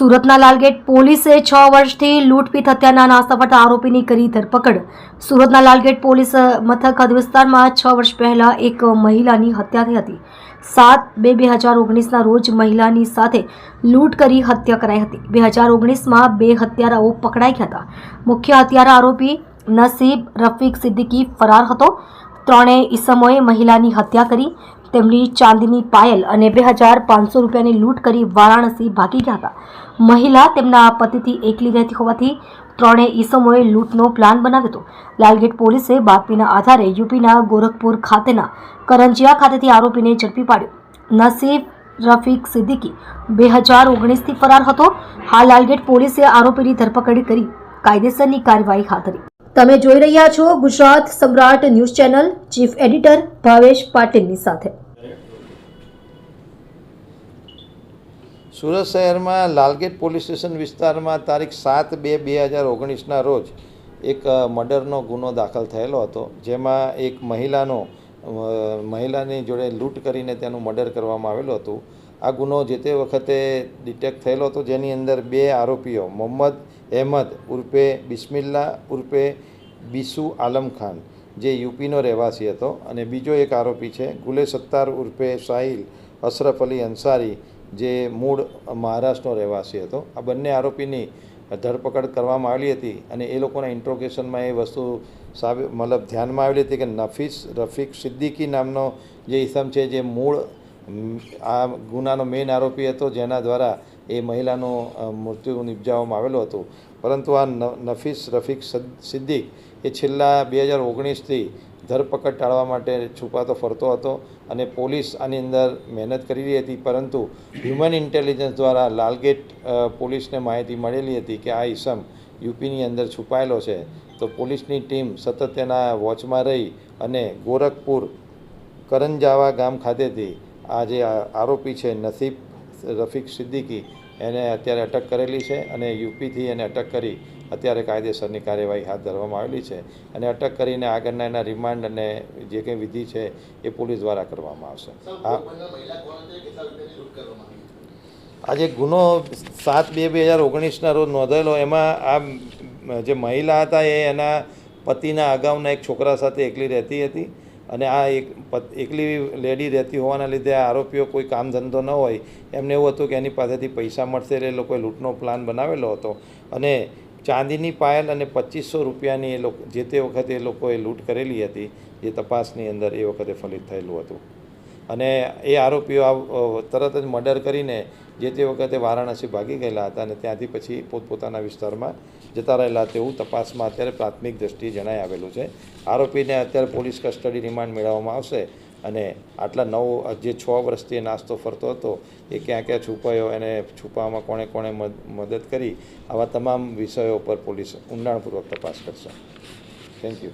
સુરતના લાલગેટ પોલીસે 6 વર્ષથી લૂંટપીટ હત્યાના નાસ્તા આરોપીની કરી ધરપકડ। સુરતના લાલગેટ પોલીસ મથક હદ વિસ્તારમાં 6 વર્ષ પહેલા એક મહિલાની હત્યા થઈ હતી। 7/2/2019ના રોજ મહિલાની સાથે લૂંટ કરી હત્યા કરાઈ હતી। 2019માં 2 હત્યારાઓ પકડાઈ ગયા હતા। મુખ્ય હત્યારા આરોપી નસીબ રફીક સિદ્દીકી ફરાર હતો। ત્રણેય ઈસમોએ મહિલાની હત્યા કરી, તેમની ચાંદીની પાયલ અને 2500 રૂપિયાની લૂંટ કરી વારાણસી ભાગી ગયા હતા। મહિલા તેમના પતિથી એકલી રહેતી હોવાથી ત્રણેય ઈસમોએ લૂંટનો પ્લાન બનાવ્યો હતો। લાલગેટ પોલીસે બાતમીના આધારે યુપીના ગોરખપુર ખાતેના કરંજિયા ખાતેથી આરોપીને ઝડપી પાડ્યો। નસીબ રફીક સિદ્દીકી 2019થી ફરાર હતો। હાલ લાલગેટ પોલીસે આરોપીની ધરપકડ કરી કાયદેસરની કાર્યવાહી હાથ ધરી। તમે જોઈ રહ્યા છો ગુજરાત સમ્રાટ news channel. Chief editor Bhavesh પાટીલની સાથે। સુરત શહેરમાં લાલગેટ પોલીસ સ્ટેશન વિસ્તારમાં તારીખ 7/2/2019ના રોજ એક મર્ડરનો ગુનો દાખલ થયેલો હતો, જેમાં એક મહિલાની જોડે લૂંટ કરીને તેનું મર્ડર કરવામાં આવેલું હતું। આ ગુનો જે તે વખતે ડિટેક્ટ થયેલો હતો, જેની અંદર 2 આરોપીઓ મોહમ્મદ અહેમદ ઉર્ફે બિસ્મિલ્લા ઉર્ફે બીસુ આલમ ખાન જે યુપીનો રહેવાસી હતો, અને બીજો એક આરોપી છે ગુલે સત્તાર ઉર્ફે સાહિલ અશરફ અલી અંસારી જે મૂળ મહારાષ્ટ્રનો રહેવાસી હતો। આ બંને આરોપીની ધરપકડ કરવામાં આવેલી હતી, અને એ લોકોના ઇન્ટ્રોગેશનમાં એ વસ્તુ મતલબ ધ્યાનમાં આવેલી હતી કે નફીસ રફીક સિદ્દીકી નામનો જે ઇસમ છે, જે મૂળ આ ગુનાનો મેઇન આરોપી હતો, જેના દ્વારા એ મહિલાનું મૃત્યુ નિપજાવવામાં આવેલું હતું। પરંતુ આ નફીસ રફીક સિદ્દીક એ છેલ્લા 2019થી ધરપકડ ટાળવા માટે છુપાતો ફરતો હતો, અને પોલીસ આની અંદર મહેનત કરી રહી હતી। પરંતુ હ્યુમન ઇન્ટેલિજન્સ દ્વારા લાલગેટ પોલીસને માહિતી મળેલી હતી કે આ ઈસમ યુપીની અંદર છુપાયેલો છે, તો પોલીસની ટીમ સતત તેના વોચમાં રહી અને ગોરખપુર કરંજાવા ગામ ખાતેથી આ જે આરોપી છે નસીબ રફીક સિદ્દીકી એને અત્યારે અટક કરેલી છે, અને યુપીથી એને અટક કરી અત્યારે કાયદેસરની કાર્યવાહી હાથ ધરવામાં આવેલી છે, અને અટક કરીને આગળના એના રિમાન્ડ અને જે કંઈ વિધિ છે એ પોલીસ દ્વારા કરવામાં આવશે। આ જે ગુનો 7/2/2019ના રોજ નોંધાયેલો, એમાં આ જે મહિલા હતા એ એના પતિના અગાઉના એક છોકરા સાથે એકલી રહેતી હતી, અને આ એકલી લેડી રહેતી હોવાના લીધે આ આરોપીઓ કોઈ કામ ધંધો ન હોય, એમને એવું હતું કે એની પાસેથી પૈસા મળશે એટલે એ લોકોએ લૂંટનો પ્લાન બનાવેલો હતો, અને ચાંદીની પાયલ અને 2500 રૂપિયાની જે તે વખતે એ લોકોએ લૂંટ કરેલી હતી, જે તપાસની અંદર એ વખતે ફલિત થયેલું હતું। અને એ આરોપીઓ તરત જ મર્ડર કરીને જે તે વખતે વારાણસી ભાગી ગયેલા હતા, અને ત્યાંથી પછી પોતપોતાના વિસ્તારમાં જતા રહેલા તેવું તપાસમાં અત્યારે પ્રાથમિક દ્રષ્ટિએ જણાઈ આવેલું છે। આરોપીને અત્યારે પોલીસ કસ્ટડી રિમાન્ડ મેળવવામાં આવશે, અને આટલા જે 6 વર્ષથી નાસ્તો ફરતો હતો એ ક્યાં ક્યાં છુપાયો, એને છુપાવવામાં કોણે કોણે મદદ કરી, આવા તમામ વિષયો પર પોલીસ ઊંડાણપૂર્વક તપાસ કરશે। Thank you.